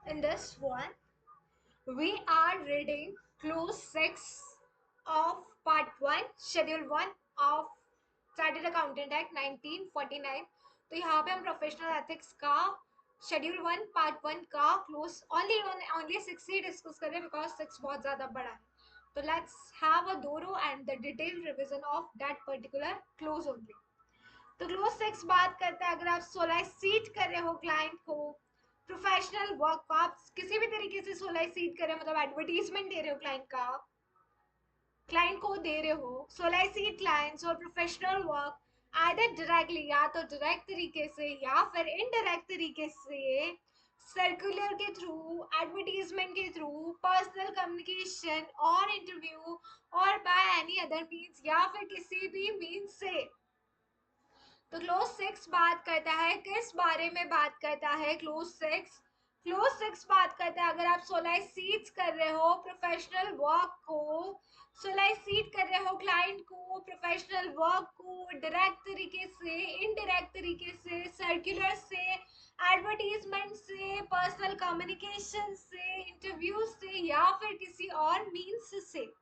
In this one, we are reading Clause 6 of Part 1, Schedule 1 of Chartered Accountant Act 1949. तो यहाँ पे हम professional ethics का schedule 1 part 1 का क्लोज ओनली 6 ही discuss करें बिकॉज 6 बहुत ज़्यादा बड़ा है. तो let's have a thorough and the detail revision of that particular clause only. तो क्लोज 6 बात करता है अगर आप सोलाइसीट कर रहे हो क्लाइंट को प्रोफेशनल वर्क को, आप किसी भी तरीके से सोलाइसीट कर रहे हो, मतलब एडवर्टीजमेंट दे रहे हो क्लाइंट को दे रहे हो, सोलाइसीट क्लाइंट्स और प्रोफेशनल वर्क आइदर डायरेक्टली, या तो डायरेक्ट तरीके से या फिर इनडायरेक्ट तरीके से, सर्कुलर के थ्रू, एडवर्टीजमेंट के थ्रू, पर्सनल कम्युनिकेशन और इंटरव्यू और बाय एनी अदर मीन्स या फिर किसी भी मीन्स से. तो क्लोज 6 बात करता है किस बारे में बात करता है. क्लोज 6 बात करता है अगर आप सोलाइसीट कर रहे हो प्रोफेशनल वर्क को, सोलाइसीट कर रहे हो क्लाइंट को प्रोफेशनल वर्क को डायरेक्ट तरीके से, इनडायरेक्ट तरीके से, सर्कुलर से, एडवर्टीजमेंट से, पर्सनल कम्युनिकेशन से, इंटरव्यू से या फिर किसी और मीन्स से,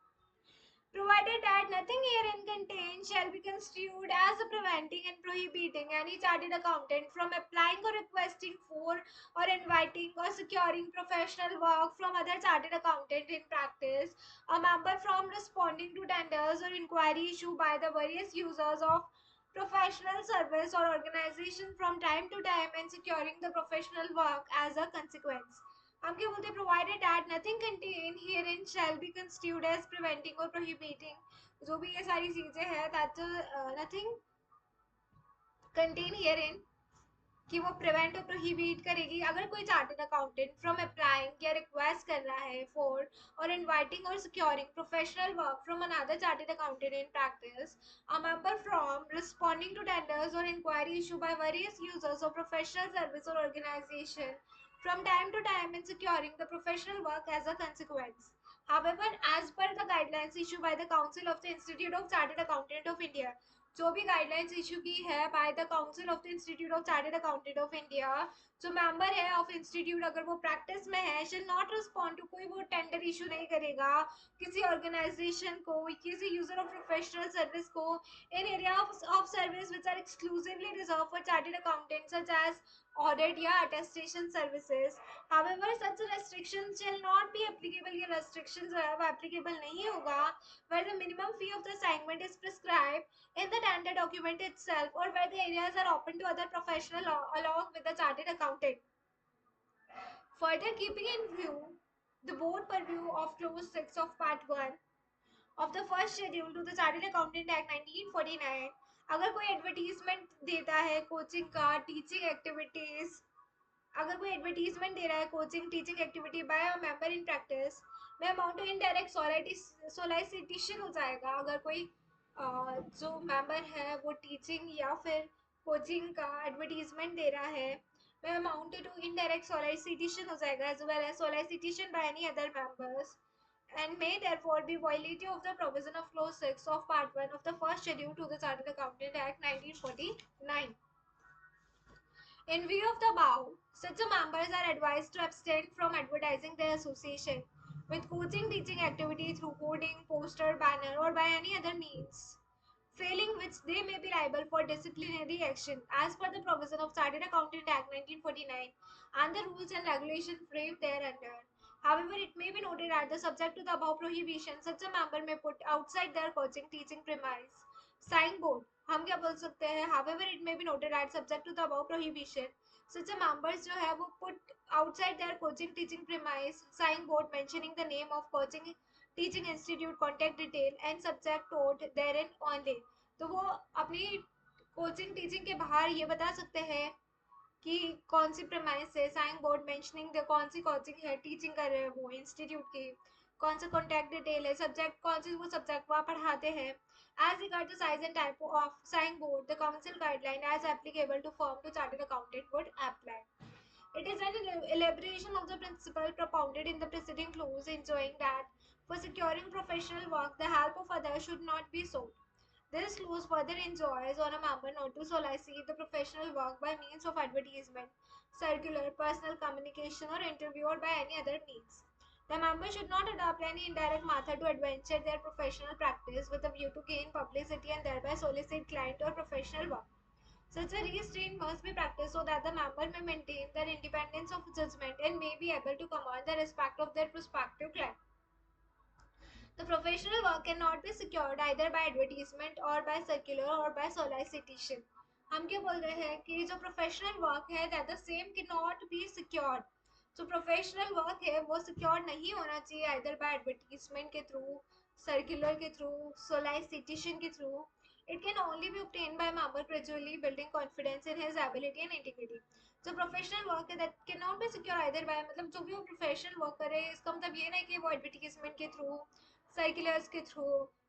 provided that nothing herein contained shall be construed as a preventing and prohibiting any chartered accountant from applying or requesting for or inviting or securing professional work from other chartered accountant in practice, a member from responding to tenders or inquiry issued by the various users of professional service or organization from time to time and securing the professional work as a consequence. हम क्या बोलते हैं, provided that nothing contain herein shall be constituted as preventing और prohibiting. जो भी ये सारी चीजें हैं that nothing contain herein कि वो प्रिवेंट और प्रोहिबिट करेगी अगर कोई चार्टर्ड अकाउंटेंट फ्रॉम अप्लाइंग या रिक्वेस्ट कर रहा है फॉर और इनवाइटिंग और securing professional work from another chartered accountant in practice, a member from responding to tenders और inquiry issue by various users of professional service और organisation from time to time in securing the professional work as a consequence. However, as per the guidelines issued by the Council of the Institute of Chartered Accountant of India, जो भी guidelines issue की है by the council of the institute of chartered accountant of India, जो member है of institute अगर वो practice में है, शेल नॉट रिस्पॉन्ड टू, कोई वो टेंडर इशू नहीं करेगा किसी ऑर्गेनाइजेशन को, किसी यूजर ऑफ प्रोफेशनल सर्विस को in area of service which are exclusively reserve for chartered accountant such as audit या attestation services. However, such restrictions shall not be applicable. ये restrictions जो है वो applicable नहीं होगा where the minimum fee of the assignment is prescribed in the tender document itself or where the areas are open to other professional along with the chartered accountant. Further, keeping in view the board purview of clause 6 of part 1 of the first schedule to the Chartered Accountant Act 1949, अगर कोई advertisement देता है coaching का, teaching activities, अगर कोई advertisement दे रहा है coaching teaching activity by a member in practice में, अमाउंट टू इनडायरेक्ट सोलाइसिटेशन हो जाएगा. अगर कोई जो मेंबर है वो टीचिंग या फिर कोचिंग का एडवर्टीजमेंट दे रहा है, में अमाउंट टू इनडायरेक्ट सोलाइसिटेशन हो जाएगा as well as solicitation by any other members and may therefore be violative of the provision of clause 6 of part 1 of the first schedule to the Chartered Accountant Act 1949. In view of the above, such members are advised to abstain from advertising their association with coaching teaching activity through coding, poster, banner, or by any other means, failing which they may be liable for disciplinary action as per the provision of Chartered Accountant Act 1949 and the rules and regulations framed thereunder. However, it may be noted that the subject to the above prohibition, such a member may put outside their coaching teaching premise signboard. हम क्या बोल सकते हैं, however it may be noted that subject to the above prohibition, such a members जो है वो put outside their coaching teaching premise signboard mentioning the name of coaching teaching institute, contact detail and subject taught therein only. तो वो अपनी coaching teaching के बाहर ये बता सकते हैं कि कौन सी प्रेमाइस है, साइन बोर्ड मेंशनिंग द कौन सी कोचिंग है, टीचिंग कर रहे हैं वो इंस्टीट्यूट की, कौन सा कॉन्टैक्ट डिटेल है, सब्जेक्ट कौन सी वो सब्जेक्ट वहाँ पढ़ाते हैं. As regard the size and type of sign board the council guideline as applicable to form to chartered accountant would apply. It is an elaboration of the principle propounded in the preceding clause, enjoying that for securing professional work, the help of others should not be sought. This clause further enjoins on a member not to solicit the professional work by means of advertisement, circular, personal communication, or interview, or by any other means. The member should not adopt any indirect method to adventure their professional practice with a view to gain publicity and thereby solicit client or professional work. Such a restraint must be practiced so that the member may maintain their independence of judgment and may be able to command the respect of their prospective client. The professional work cannot be secured either by advertisement or by circular or by solicitation. हम क्या बोल रहे हैं कि जो professional work है that the same can not be secured. जो professional work है वो सिक्योर नहीं होना चाहिए आइदर बाय एडवर्टीजमेंट के थ्रू, सर्कुलर के थ्रू, सोलाइसिटेशन के through. It can only be obtained by a member gradually building confidence in his ability and integrity. जो प्रोफेशनल वर्क है that can not be secure either bye, मतलब जो भी वो professional work करे इसका मतलब ये नहीं कि वो एडवर्टीजमेंट के थ्रू, सर्कुलर्स के थ्रू,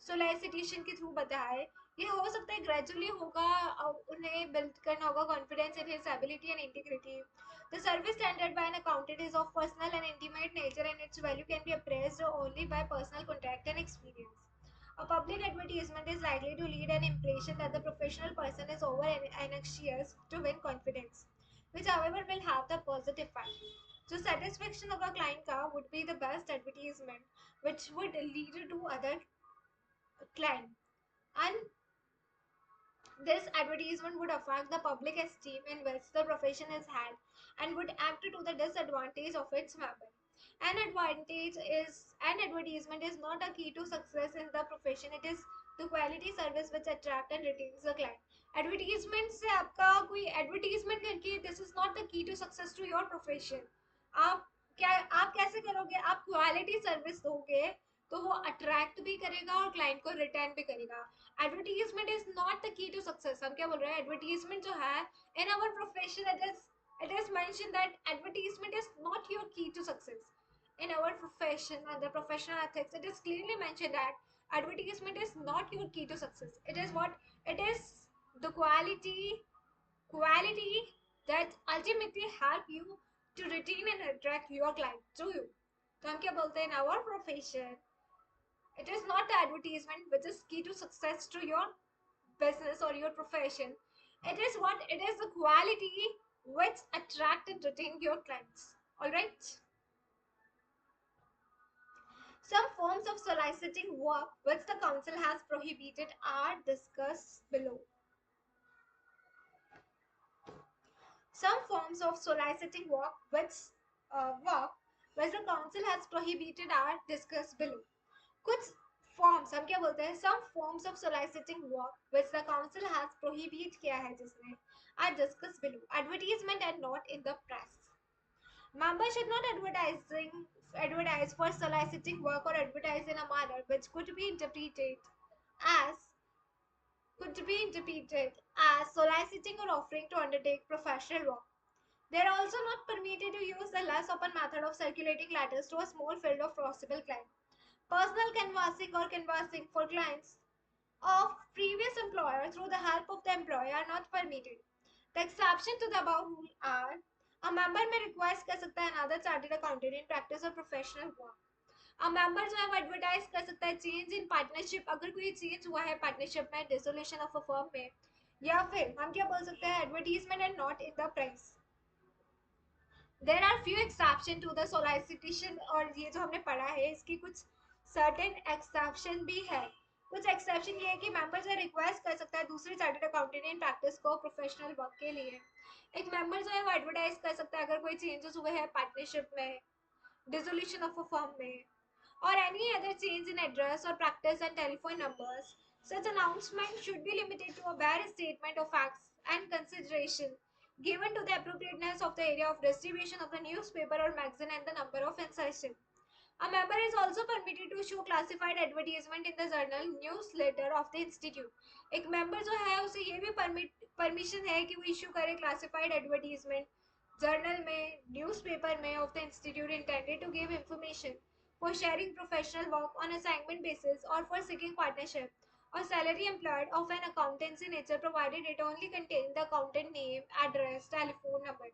सोलाइसिटेशन के थ्रू बताए. ये हो सकता है ग्रेजुअली होगा, उन्हें बिल्ड करना होगा confidence in his ability and integrity. The service tendered bye an accountant is of personal and intimate nature and it's value can be appraised only by personal contact and experience. A public advertisement is likely to lead an impression that the professional person is over anxious to win confidence, which however will have the positive effect. So satisfaction of a client का would be the best advertisement which would lead to other client, and this advertisement would affect the public esteem in which the profession is had and would act to the disadvantage of its member. An advertisement is not a key to success in the profession. It is the quality service which attract and retains the client. Advertisement से आपका कोई advertisement करके this is not the key to success to your profession. आप कैसे करोगे? आप quality service दोगे तो वो अट्रैक्ट भी करेगा और क्लाइंट को रिटर्न भी करेगा. Advertisement is not the key to success. हम क्या बोल रहे हैं? एडवर्टीजमेंट जो है in our profession it is mentioned that advertisement is not your key to success. In our profession and the professional ethics, it is clearly mentioned that advertisement is not your key to success. It is what? It is the quality that ultimately help you to retain and attract your client to you. तो हम क्या बोलते हैं? In our profession, it is not the advertisement which is key to success to your business or your profession. It is what? It is the quality which attract and retain your clients. All right. Some forms of soliciting work which the council has prohibited are discussed below. Some forms of soliciting work which the council has prohibited are discussed below. कुछ forms, हम क्या बोलते हैं? Some forms of soliciting work which the council has prohibit किया है जिसने are discuss below. Advertisement and not in the press. Member should not advertise for soliciting work or advertise in a manner which could be interpreted as soliciting or offering to undertake professional work. They are also not permitted to use the less open method of circulating letters to a small field of possible clients. Personal canvassing or canvassing for clients of previous employer through the help of the employer are not permitted. The exception to the above rule are: a member may request कर सकता है another chartered accountant in practice or professional work. A member जो है वो advertise कर सकता है change in partnership, अगर कोई change हुआ है partnership में, dissolution of a firm में, या फिर हम क्या बोल सकते हैं? advertisement and not in the press. There are few exception to the solicitation, और ये जो हमने पढ़ा है इसकी कुछ सर्टेन एक्सेप्शन भी है. कुछ एक्सेप्शन ये है कि मेंबर जो रिक्वेस्ट कर सकता है दूसरे चार्टर्ड अकाउंटेंट इन प्रैक्टिस को प्रोफेशनल वर्क के लिए. एक मेंबर जो है वो एडवर्टाइज कर सकता है अगर कोई चेंजेस हुए हैं पार्टनरशिप में, डिसोल्यूशन ऑफ अ फर्म में, और any other change in address और practice and telephone numbers. Such announcement should be limited to a bare statement of facts and consideration given to the appropriateness of the area of distribution of the newspaper or magazine and the number of insertion. A member is also permitted to show classified advertisement in the journal newsletter of the institute. एक member जो है उसे ये भी permission है कि वो issue करे classified advertisement journal में, newspaper में of the institute intended to give information for sharing professional work on assignment basis or for seeking partnership or salary employed of an accountancy nature provided it only contains the accountant name, address, telephone number.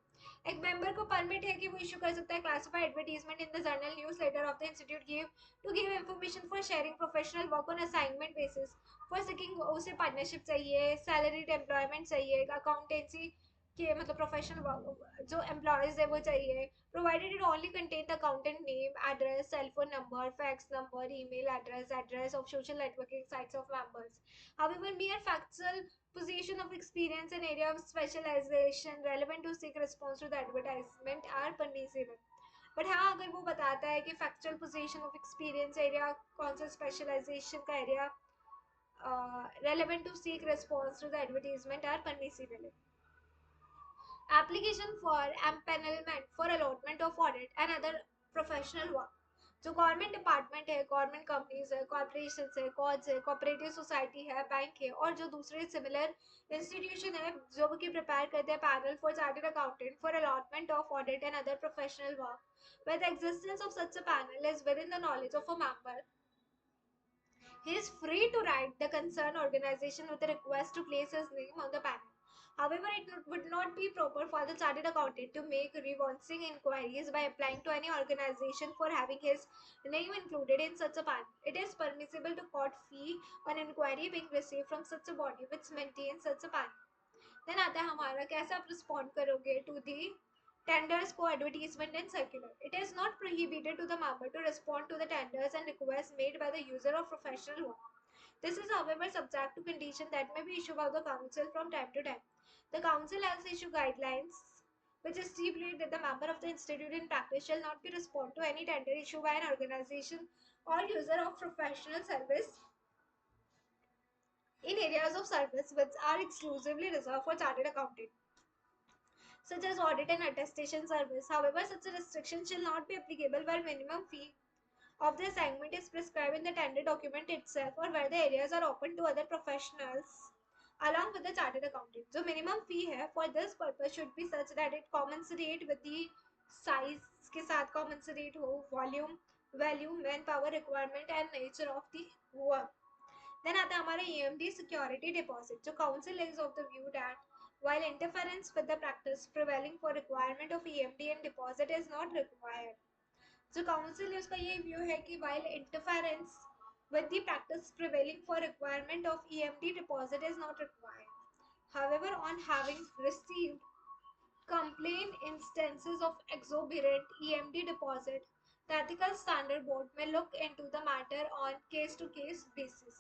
एक member को permit है कि वो issue कर सकता है classified advertisement in the journal newsletter of the institute give information for sharing professional work on assignment basis for seeking उसे partnership चाहिए, salaried employment चाहिए, accountancy के मतलब प्रोफेशनल जो एम्प्लॉयज है वो चाहिए provided it only contain the accountant name, address, cell phone number, fax number, email address, address of social networking sites of members. However, mere factual position of experience and area of specialization relevant to seek response to the advertisement are permissible. But हाँ अगर वो बताता है कि factual position of experience area कौन सा specialisation का area relevant to seek response to the advertisement are permissible. Application for empanelment for allotment of audit and other professional work. जो गवर्नमेंट डिपार्टमेंट है, गवर्नमेंट कंपनीज है, corporation है, cause है, cooperative society है, bank है और जो दूसरे सिमिलर इंस्टीट्यूशन है जो कि प्रिपेयर करते हैं panel for chartered accountant for allotment of audit and other professional work where the existence of such a panel is within the knowledge of a member, he is free to write the concerned organization with a request to place his name on the panel. However, it would not be proper for the chartered accountant to make revancing inquiries by applying to any organization for having his name included in such a panel. It is permissible to quote fee on inquiry being received from such a body which maintains such a panel. Then आता है हमारा कैसे आप respond करोगे to the tenders for advertisement and circular. It is not prohibited to the member to respond to the tenders and requests made by the user of professional work. This is however subject to condition that may be issued by the council from time to time. The council has issued guidelines which stipulate that the member of the institute in practice shall not be respond to any tender issued by an organization or user of professional service in areas of service which are exclusively reserved for chartered accountant, such as audit and attestation service. However, such a restriction shall not be applicable where minimum fee of the assignment is prescribed in the tender document itself or where the areas are open to other professionals along with the chartered accountant. So minimum fee है for this purpose should be such that it commensurate with the size के साथ commensurate हो, volume, value, manpower requirement and nature of the work. Then आता है हमारा EMD security deposit. So council is of the view that while interference with the practice prevailing for requirement of EMD and deposit is not required. So council उसका ये view है कि while interference with the practice prevailing for requirement of EMD deposit is not required. However, on having received complaint instances of exorbitant EMD deposit, the Ethical Standard Board may look into the matter on case-to-case basis.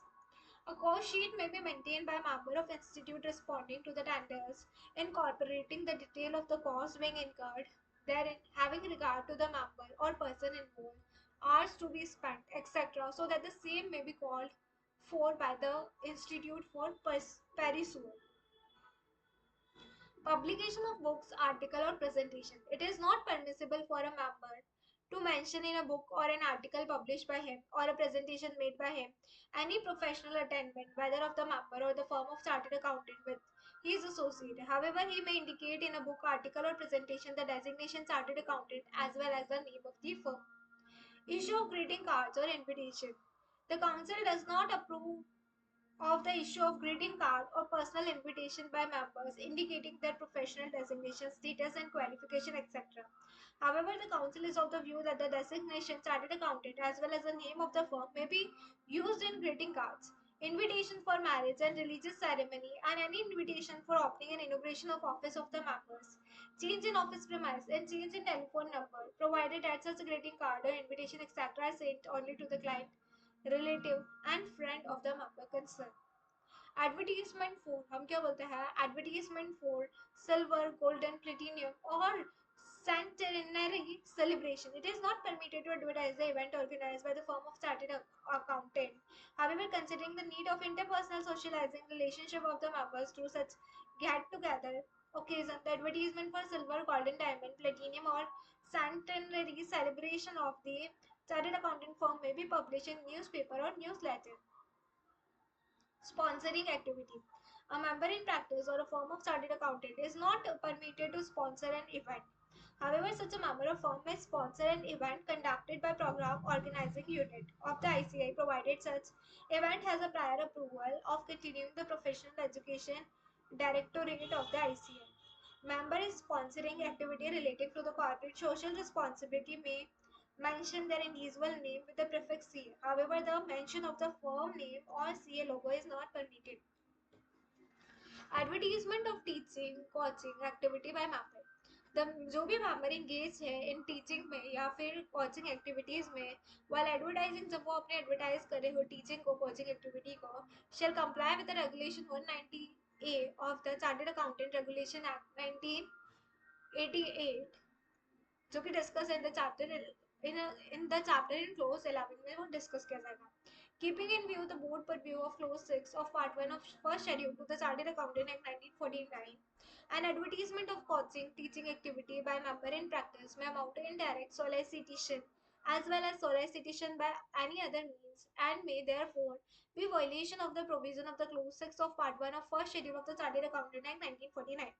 A cost sheet may be maintained by a member of institute responding to the tenders, incorporating the detail of the cost being incurred therein, having regard to the member or person involved, hours to be spent, etc., so that the same may be called for by the institute for perusal. Publication of books, article or presentation. It is not permissible for a member to mention in a book or an article published by him or a presentation made by him any professional attainment, whether of the member or the firm of chartered accountant with his associate. However, he may indicate in a book, article or presentation the designation chartered accountant as well as the name of the firm. Issue of greeting cards or invitation. The council does not approve of the issue of greeting card or personal invitation by members indicating their professional designation, status and qualification, etc. However, the council is of the view that the designation chartered accountant as well as the name of the firm may be used in greeting cards, invitation for marriage and religious ceremony, and any invitation for opening and inauguration of office of the members, change in office premise and change in telephone number, provided that such a greeting card or invitation, etc. are sent only to the client, relative and friend of the member concerned. Advertisement for हम क्या बोलते हैं advertisement for silver golden platinum और centenary celebration. It is not permitted to advertise the event organized by the firm of chartered accountant. However, considering the need of interpersonal socializing relationship of the members through such get-together occasion, the advertisement for silver, golden, diamond, platinum or centenary celebration of the chartered accounting firm may be published in newspaper or newsletter. Sponsoring activity. A member in practice or a firm of chartered accountant is not permitted to sponsor an event. However, such a member of firm may sponsor an event conducted by program organizing unit of the ICI provided such event has a prior approval of continuing the professional education directorate of the ICI. Member is sponsoring activity relating to the corporate social responsibility may mention their individual name with the prefix CA. However, the mention of the firm name or CA logo is not permitted. Advertisement of teaching coaching activity by member जो भी member engage है in teaching में या फिर coaching activities में वाल advertising जब वो अपने एडवर्टाइज करे हो टीचिंग को कोचिंग एक्टिविटी को shall comply with the regulation 190 A of the chartered accountant regulation act 1988 जो कि discuss in the chapter in clause 11 में वो डिस्कस किया जाएगा. Keeping in view the board purview of clause 6 of part 1 of first schedule to the Chartered Accountant Act 1949, an advertisement of coaching teaching activity by member in practice may amount to indirect solicitation as well as solicitation by any other means and may therefore be violation of the provision of the clause 6 of part 1 of first schedule of the Chartered Accountant Act 1949.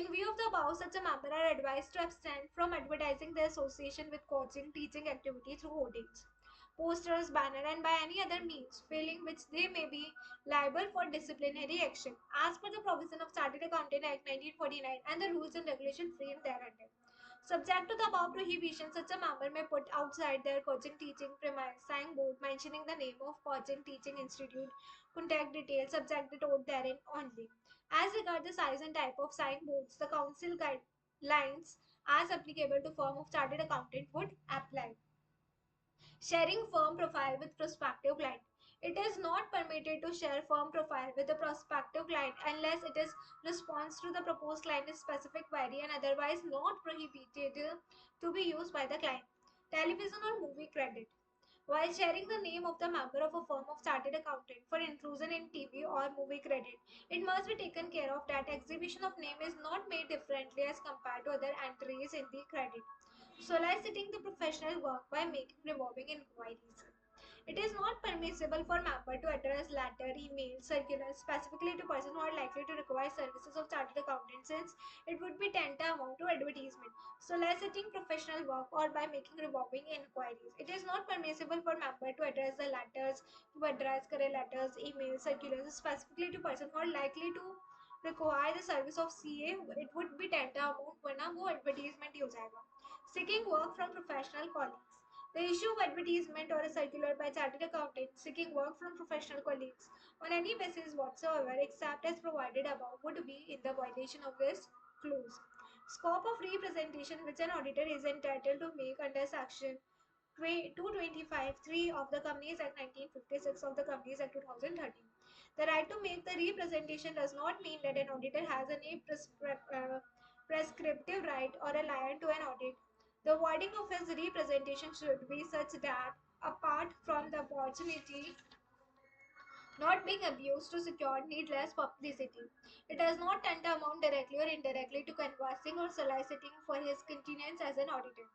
In view of the above, such a member are advised to abstain from advertising their association with coaching teaching activity through hoardings, posters, banner, and by any other means, failing which they may be liable for disciplinary action, as per the provision of Chartered Accountant Act 1949 and the rules and regulations framed thereunder. Subject to the above prohibition, such a member may put outside their coaching teaching premise signboard mentioning the name of coaching teaching institute, contact details, subject the note therein only. As regards the size and type of signboards, the council guidelines as applicable to firm of chartered accountant would apply. Sharing firm profile with prospective client. It is not permitted to share firm profile with the prospective client unless it is response to the proposed client's specific query and otherwise not prohibited to be used by the client. Television or movie credit. While sharing the name of the member of a firm of chartered accountant for inclusion in TV or movie credit, it must be taken care of that exhibition of name is not made differently as compared to other entries in the credit. Soliciting the professional work by making revolving inquiries. It is not permissible for member to address letter, email, circulars specifically to persons who are likely to require services of chartered accountant since it would be tantamount to advertisement. Soliciting professional work or by making revolving inquiries. It is not permissible for member to address the letters, to address career letters, emails, circulars specifically to persons who are likely to require the service of CA. It would be tantamount वरना वो advertisement ही हो जाएगा. Seeking work from professional colleagues. The issue of advertisement or a circular by chartered accountant seeking work from professional colleagues on any basis whatsoever except as provided above would be in the violation of this clause. Scope of representation which an auditor is entitled to make under section 225(3) of the Companies Act 1956 of the Companies Act 2013. The right to make the representation does not mean that an auditor has any prescriptive right or a lion to an audit. The wording of his representation should be such that, apart from the opportunity not being abused to secure needless publicity, it does not tantamount directly or indirectly to canvassing or soliciting for his continuance as an auditor.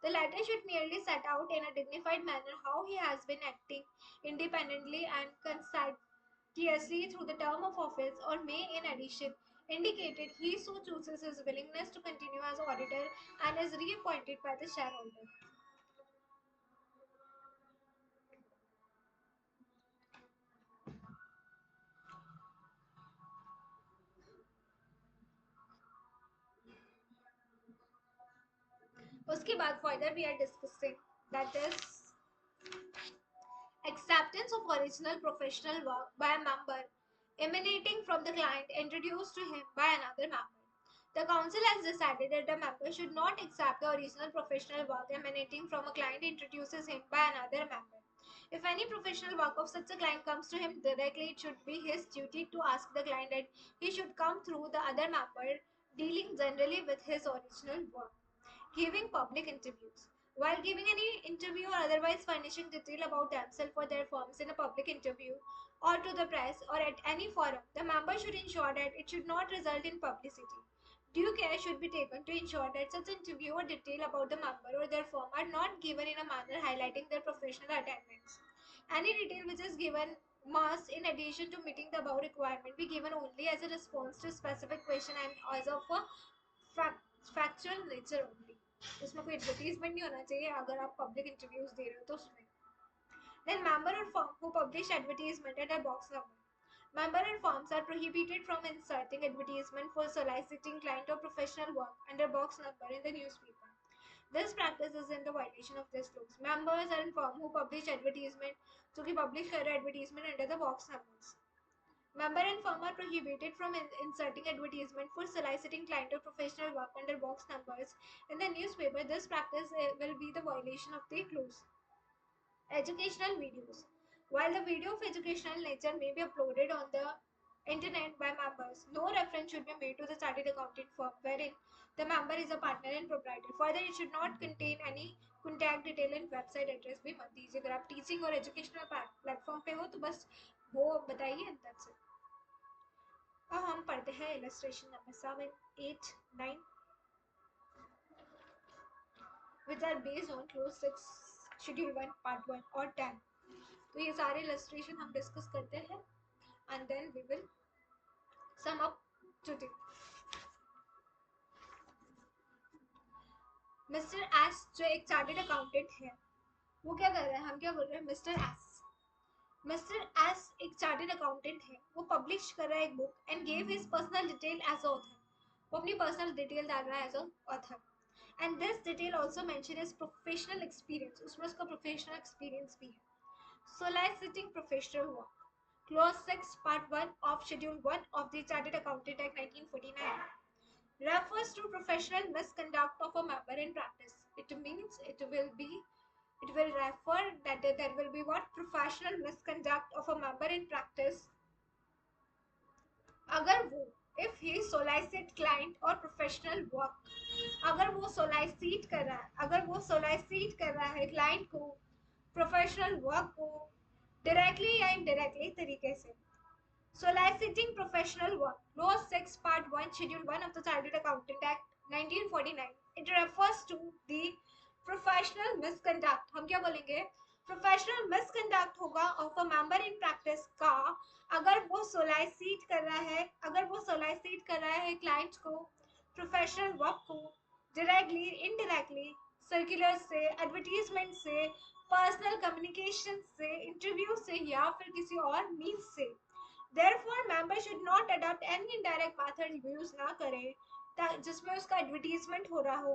The latter should merely set out in a dignified manner how he has been acting independently and conscientiously through the term of office, or may, in addition, indicated he so chooses his willingness to continue as auditor and is reappointed by the shareholder. उसके बाद further we are discussing that is acceptance of original professional work by a member emanating from the client introduced to him by another member. The council has decided that a member should not accept the original professional work emanating from a client introduces him by another member. If any professional work of such a client comes to him directly, it should be his duty to ask the client that he should come through the other member dealing generally with his original work. Giving public interviews. While giving any interview or otherwise furnishing detail about themselves or their firms in a public interview or to the press or at any forum, the member should ensure that it should not result in publicity. Due care should be taken to ensure that such interview or detail about the member or their firm are not given in a manner highlighting their professional attainments. Any detail which is given must, in addition to meeting the above requirement, be given only as a response to specific question and as of a factual nature only, उसमें कोई advertisement नहीं होना चाहिए अगर आप public interviews दे रहे हो तो उसमें. Then member or firm who publish advertisement at a box number. Member and firms are prohibited from inserting advertisement for soliciting client or professional work under box number in the newspaper. This practice is in the violation of this laws. Members and firm who publish advertisement, so कि publish कर रहे advertisement under the box numbers. Member and firm are prohibited from inserting advertisement for soliciting client or professional work under box numbers in the newspaper. This practice will be the violation of the clause. Educational videos. While the video of educational nature may be uploaded on the internet by members, no reference should be made to the chartered accountant firm wherein the member is a partner and proprietor. Further, it should not contain any contact detail and website address भी मत दीजिए. अगर आप teaching और educational platform पे हो तो बस वो बताइए and that's it. अब हम पढ़ते हैं illustration number 7, 8, 9 which are based on clause 6 schedule 1 part 1 or 10. तो ये सारे illustration हम डिस्कस करते हैं and then we will sum up today. Mister S जो एक चार्टेड अकाउंटेंट है वो क्या कर रहा है, हम क्या बोल रहे हैं, मिस्टर एस एक चार्टेड अकाउंटेंट है, वो पब्लिश कर रहा है एक book and gave his personal detail as author. वो अपनी पर्सनल डिटेल डाल रहा है as author and this detail also mention his professional experience, उसमें उसका प्रोफेशनल एक्सपीरियंस भी है. Soliciting professional work. Clause 6 Part 1 of Schedule 1 of the Chartered Accountant Act 1949 refers to professional misconduct of a member in practice. It means it will refer that there will be what professional misconduct of a member in practice अगर वो if he solicit client or professional work, अगर वो solicit कर रहा है client को professional work को directly या indirectly तरीके से. Soliciting professional work. Clause 6 Part 1 Schedule 1 of the Chartered Accountant Act 1949. It refers to the professional misconduct. हम क्या बोलेंगे, प्रोफेशनल मिसकंडक्ट होगा of a member in practice का अगर वो सोलिसिट कर रहा है क्लाइंट को, प्रोफेशनल वर्क को डायरेक्टली इनडायरेक्टली, सर्कुलर से, एडवर्टीजमेंट से, पर्सनल कम्युनिकेशन से, इंटरव्यू से या फिर किसी और मीन्स से. Therefore, member should not adopt any indirect method use ना करे जिसमें उसका एडवर्टीजमेंट हो रहा हो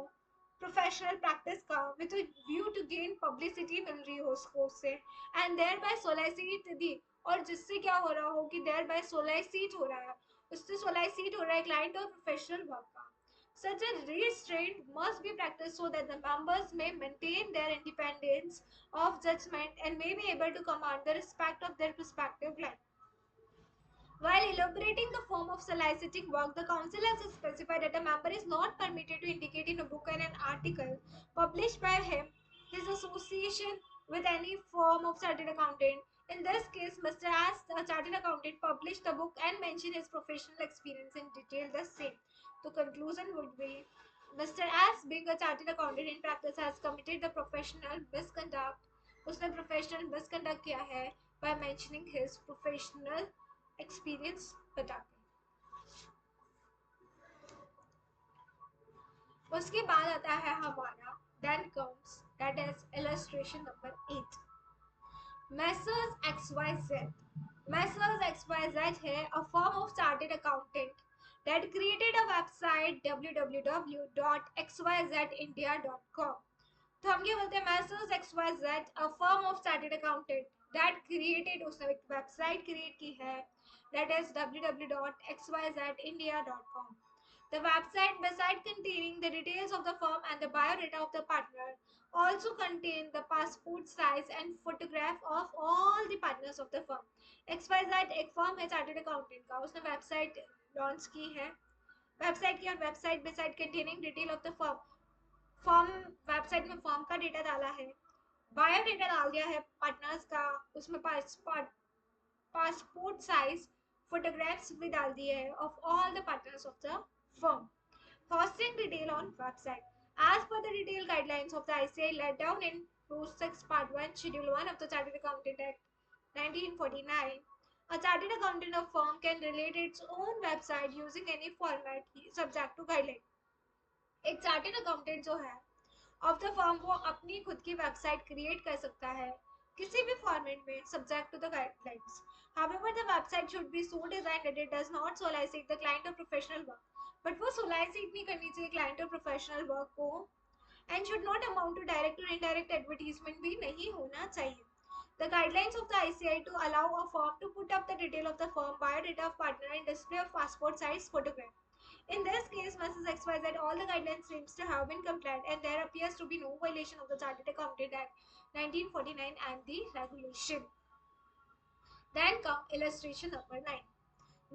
प्रोफेशनल प्रैक्टिस का with view to gain publicity मिल रही हो उसको उससे and thereby solicit the, और जिससे क्या हो रहा हो कि देयर बाय सोलिसिट हो रहा है, उससे सोलिसिट हो रहा है क्लाइंट और प्रोफेशनल वर्क का. Such a restraint must be practiced so that the members may maintain their independence of judgment and may be able to command the respect of their prospective client. While elaborating the form of soliciting work, the council has specified that a member is not permitted to indicate in a book and an article published by him his association with any firm of chartered accountant. In this case, Mr. S, a chartered accountant, published the book and mentioned his professional experience in detail the same. The conclusion would be, Mr. S, being a chartered accountant in practice, has committed the professional misconduct. उसने professional misconduct किया है by mentioning his professional experience बताते हैं. उसके बाद आता है हमारा then comes that is illustration number 8. Messrs XYZ. Messrs XYZ है a firm of chartered accountant that created a website www.xyzindia.com. तो हम क्या बोलते हैं, Messrs XYZ a firm of chartered accountant that created, उसने एक वेबसाइट क्रिएट की है that is www.xyzindia.com. The website, besides containing the details of the firm and the biodata of the partner, also contain the passport size and photograph of all the partners of the firm. XYZ एक firm है chartered accountant का, उसने website launch की है, website की और website beside containing detail of the firm. Form website में form का डेटा डाला है, बायोडेटा डाल दिया है पार्टनर्स का, उसमें पासपोर्ट साइज फोटोग्राफ्स भी डाल दिए हैं of all the partners of the firm. Hosting detail on website. As per the detailed guidelines of the ICAI laid down in Clause 6 Part 1 Schedule 1 of the Chartered Accountant Act 1949, a chartered accountant of firm can relate its own website using any format subject to guideline. एक chartered accountant जो है of the firm वो अपनी खुद की website create कर सकता है किसी भी फॉर्मेट में subject to the guidelines. However, the website should be so designed that it does not solicit the client or professional work. But वो solicit नहीं करनी चाहिए client और professional work को, and should not amount to direct or indirect advertisement भी नहीं होना चाहिए. The guidelines of the ICI to allow a firm to put up the detail of the firm, biodata of partner, and display of passport size photograph. In this case, Mrs. XYZ, all the guidelines seems to have been complied, and there appears to be no violation of the Chartered Accountant Act 1949 and the regulation. Then come illustration number 9.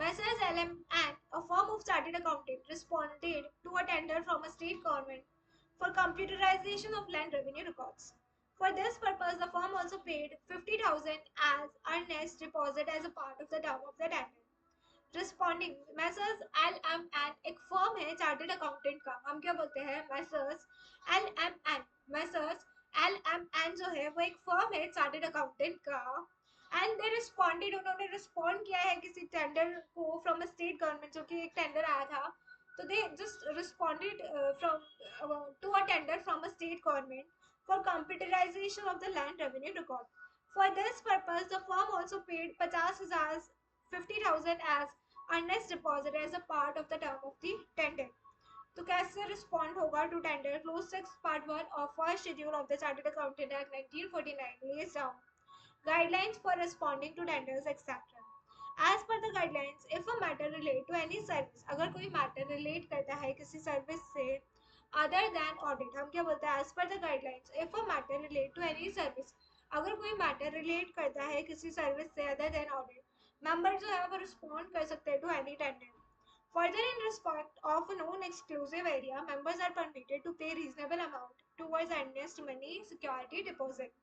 Messrs. LM and a firm of chartered accountant responded to a tender from a state government for computerization of land revenue records. For this purpose, the firm also paid 50,000 as earnest deposit as a part of the term of the tender. Responding messrs L M N एक firm है chartered accountant का, हम क्या बोलते हैं messrs L M N. Messrs L M N जो है वो एक फर्म है चार्टर्ड अकाउंटेंट का, एंड दे रिस्पॉन्डेड, उन्होंने रिस्पॉन्ड किया है किसी टेंडर को फ्रॉम अ स्टेट गवर्नमेंट, जो कि एक टेंडर आया था, तो they just responded from to a tender from a state government for computerisation of the land revenue record. For this purpose the firm also paid 50,000 50,000 as earnest deposit as a part of the term of the tender. तो कैसे respond होगा to tender? Clause 6 part 1 of first schedule of the Chartered Accountant Act 1949 lays down guidelines for responding to tenders etc. As per the guidelines, if a matter relate to any service, अगर कोई matter relate करता है किसी service से other than audit, हम क्या बोलते हैं? As per the guidelines, if a matter relate to any service, अगर कोई matter relate करता है किसी service से other than audit, मेंबर जो है वो रिस्पॉन्ड कर सकते हैं to any tender. Further, in respect of a non-exclusive area, members are permitted to pay reasonable amount towards earnest money security deposit.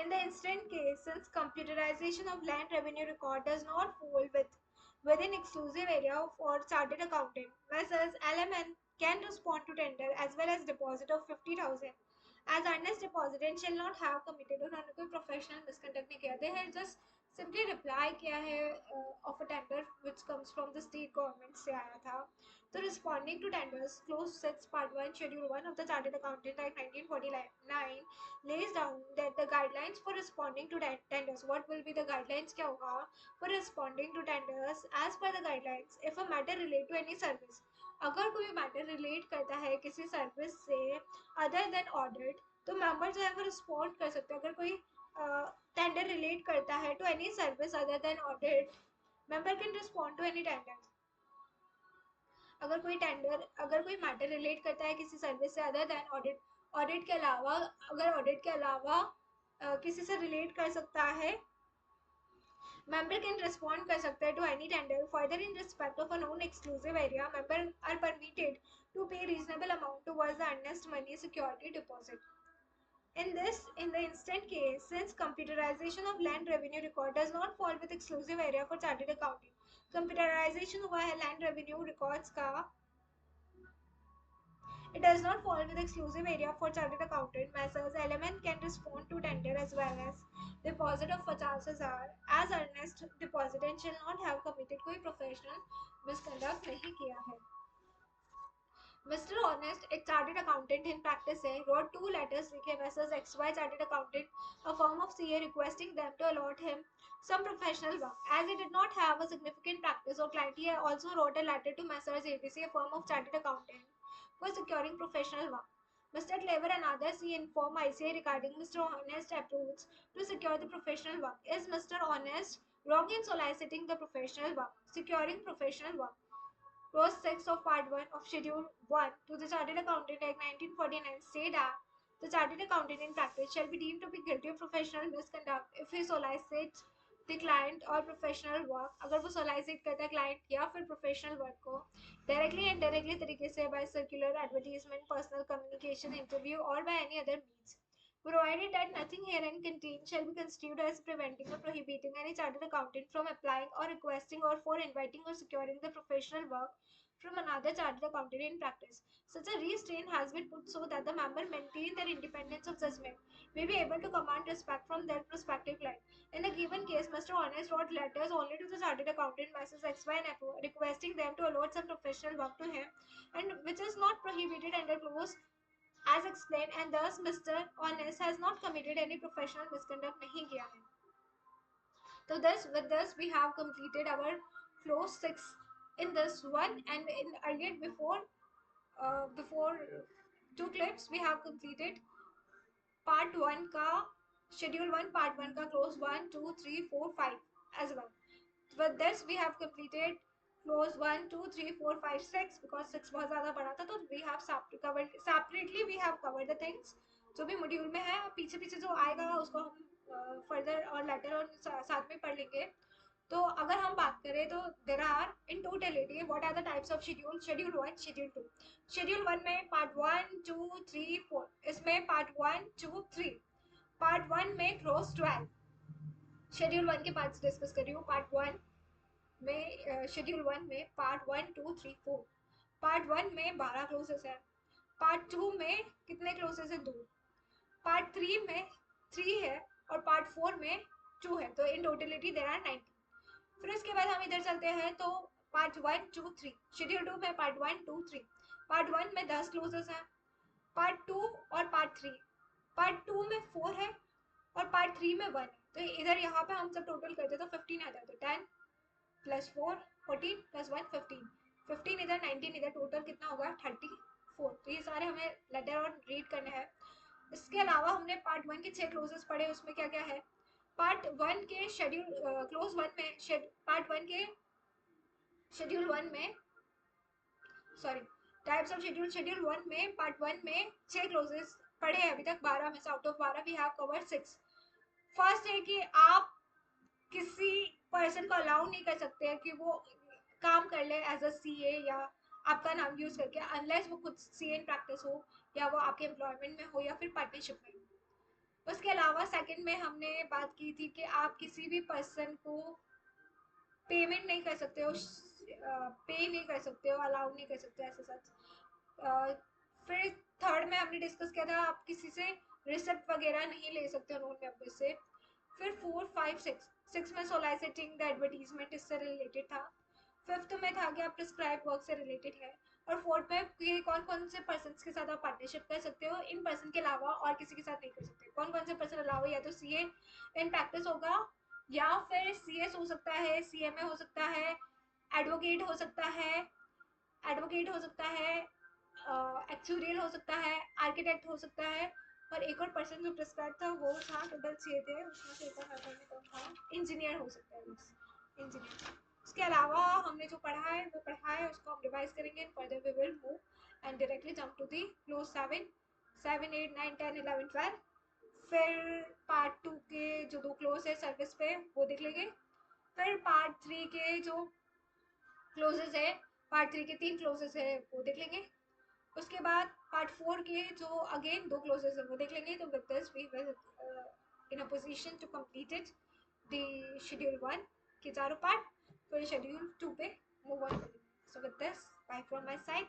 In the instant case, since computerization of land revenue record does not fall within exclusive area for chartered accountant, Messrs. LMN can respond to tender as well as deposit of 50,000 as earnest deposit and shall not have committed उन्होंने कोई professional misconduct नहीं किया. They have just simply reply किया है of a tender which comes from the state government से आया था. So responding to tenders, clause 6 part 1 schedule 1 of the Chartered Accountant Act 1949 lays down that the guidelines for responding to tenders, what will be the guidelines क्या होगा for responding to tenders? As per the guidelines, if a matter relate to any service, अगर कोई matter relate करता है किसी service से other than audit, तो member जो है वो रिस्पॉन्ड कर सकते हैं. अगर कोई टेंडर रिलेट करता है to any service other than audit, member can respond to any tender. अगर कोई मैटर रिलेट करता है किसी सर्विस से अदर देन ऑडिट, ऑडिट के अलावा, अगर ऑडिट के अलावा किसी से रिलेट कर सकता है, member can respond कर सकते हैं to any tender. Further, in respect of a non-exclusive area, member are permitted to pay reasonable amount towards the earnest money security deposit. In the instant case, since computerization of land revenue record does not fall with exclusive area for chartered accounting, computerization हुआ है land revenue records का, it does not fall with exclusive area for chartered accountant. Messrs. LMN can respond to tender as well as deposit of 50,000 as earnest deposit and shall not have committed कोई professional misconduct नहीं किया है. Mr. Honest, एक chartered accountant in practice है, wrote 2 letters लिखे Messrs. XY chartered accountant, a firm of CA, requesting them to allot him some professional work. As he did not have a significant practice or client, he also wrote a letter to Messrs. ABC, a firm of chartered accountant, for securing professional work. Mr. Clever and others inform ICA regarding Mr. Honest's approach to secure the professional work. Is Mr. Honest wrong in soliciting the professional work? Securing professional work. Clause 6 of Part 1 of Schedule 1 to the Chartered Accountant Act 1949 state that the chartered accountant in practice shall be deemed to be guilty of professional misconduct if he solicits the client or professional work. अगर वो solicit करता है client या फिर professional work को directly and indirectly तरीके से by circular, advertisement, personal communication, interview or by any other means, provided that nothing herein contained shall be construed as preventing or prohibiting any chartered accountant from applying or requesting or for inviting or securing the professional work from another chartered accountant in practice. Such a restraint has been put so that the member maintain their independence of judgment, may be able to command respect from their prospective client. In a given case, Mr. Honest wrote letters only to the chartered accountant Mrs. XY and Apple, requesting them to allot some professional work to him, and which is not prohibited under clause as explained, and thus Mr. Honest has not committed any professional misconduct नहीं किया है. So with this we have completed our flow 6 in this one, and in earlier before two clips we have completed part 1 का schedule 1 part 1 का close 1 2 3 4 5 as well. With this we have completed close 1 2 3 4 5 6 because 6 बहुत ज़्यादा बड़ा था, तो we have covered separately, we have covered the things जो भी module में है. पीछे पीछे जो आएगा उसको हम फर्दर और लेटर और साथ में पढ़ लेंगे. तो अगर हम बात करें तो there are in totality what are the types of schedule. Schedule 1 schedule 2. Schedule 1 में पार्ट 1 2 3 4, इसमें पार्ट 1 2 3. पार्ट 1 में क्लोज 12. शेड्यूल 1 के पार्ट्स डिस्कस कर रही हूँ. पार्ट 1 में शेड्यूल 1 में पार्ट 1 2 3 4. पार्ट 1 में 12 क्लोजेस है. पार्ट 2 में कितने क्लोजेस है? 2. पार्ट 3 में 3 है और पार्ट 4 में 2 है. तो इन टोटलिटी देर आर 90. फिर उसके बाद हम इधर चलते हैं तो पार्ट 1 2 3. शेड्यूल 2 में पार्ट 1 2 3. पार्ट 1 में 10 क्लोजेस हैं. पार्ट 2 और पार्ट 3. पार्ट 2 में 4 है और पार्ट 3 में 1 है. तो इधर यहाँ पे हम सब टोटल करते तो 15 आ जाता. 10 प्लस 4 14 प्लस 1 15. 15 इधर 19 इधर, टोटल कितना होगा? 34. तो ये सारे हमें लेटर और रीड करने हैं. इसके अलावा हमने पार्ट 1 के 6 क्लोजेस पढ़े. उसमें क्या क्या है? पार्ट 1 के शेड्यूल क्लोज 1 में पार्ट 1 के शेड्यूल 1 में sorry types of schedule. Schedule 1 में पार्ट 1 में 6 क्लोजेस पढ़े हैं अभी तक. 12 में से out of 12 we have cover 6. First है कि आप किसी पर्सन को अलाउ नहीं कर सकते कि वो काम कर ले एज अ सीए या आपका नाम यूज करके, अनलेस वो खुद सीए इन प्रैक्टिस हो या वो आपके एम्प्लॉयमेंट में हो या फिर पार्टनरशिप में. उसके अलावा सेकंड में हमने बात की थी कि आप किसी भी पर्सन को पेमेंट नहीं कर सकते हो, पे नहीं कर सकते हो, अलाउ नहीं कर सकते ऐसे सच. फिर थर्ड में हमने डिस्कस किया था आप किसी से रिसिप्ट वगैरह नहीं ले सकते हो नोन मेंबर से. फिर 4 5 6 में सोलाइसिटिंग द एडवर्टीजमेंट इससे रिलेटेड था. फिफ्थ में था कि आप प्रिस्क्राइब वर्क से रिलेटेड है. और फोर्थ में ये कौन कौन से पर्सन के साथ आप पार्टनरशिप कर सकते हो इन पर्सन के अलावा और किसी के साथ नहीं कर सकते. कौन कौन से पर्सन अलावा? या तो सीए इन प्रैक्टिस होगा, या फिर सीएस हो सकता है, सीएमए हो सकता है, एडवोकेट हो सकता है, एक्चुरियल हो सकता है, आर्किटेक्ट हो सकता है. और एक और पर्सन जो प्रिस्क्राइब था वो था, टोटल 6 थे उसमें से एक और कौन था? इंजीनियर हो सकता है. बस इंजीनियर. उसके अलावा हमने जो पढ़ा है वो पढ़ा है, उसको हम रिवाइज करेंगे. Further we will move and directly jump to the clause 7 8 9 10 11 12. फिर पार्ट 2 के जो 2 क्लोज है सर्विस पे वो देख लेंगे. फिर पार्ट 3 के जो क्लोजेस है, पार्ट 3 के 3 क्लोजेस है वो देख लेंगे. उसके बाद पार्ट 4 के जो अगेन 2 क्लोजेस है वो देख लेंगे. तो with this we will in a position to completed the schedule 1 के चारों पार्ट. फिर शेड्यूल 2 पे मूव ऑन करेंगे. So with this by from my side.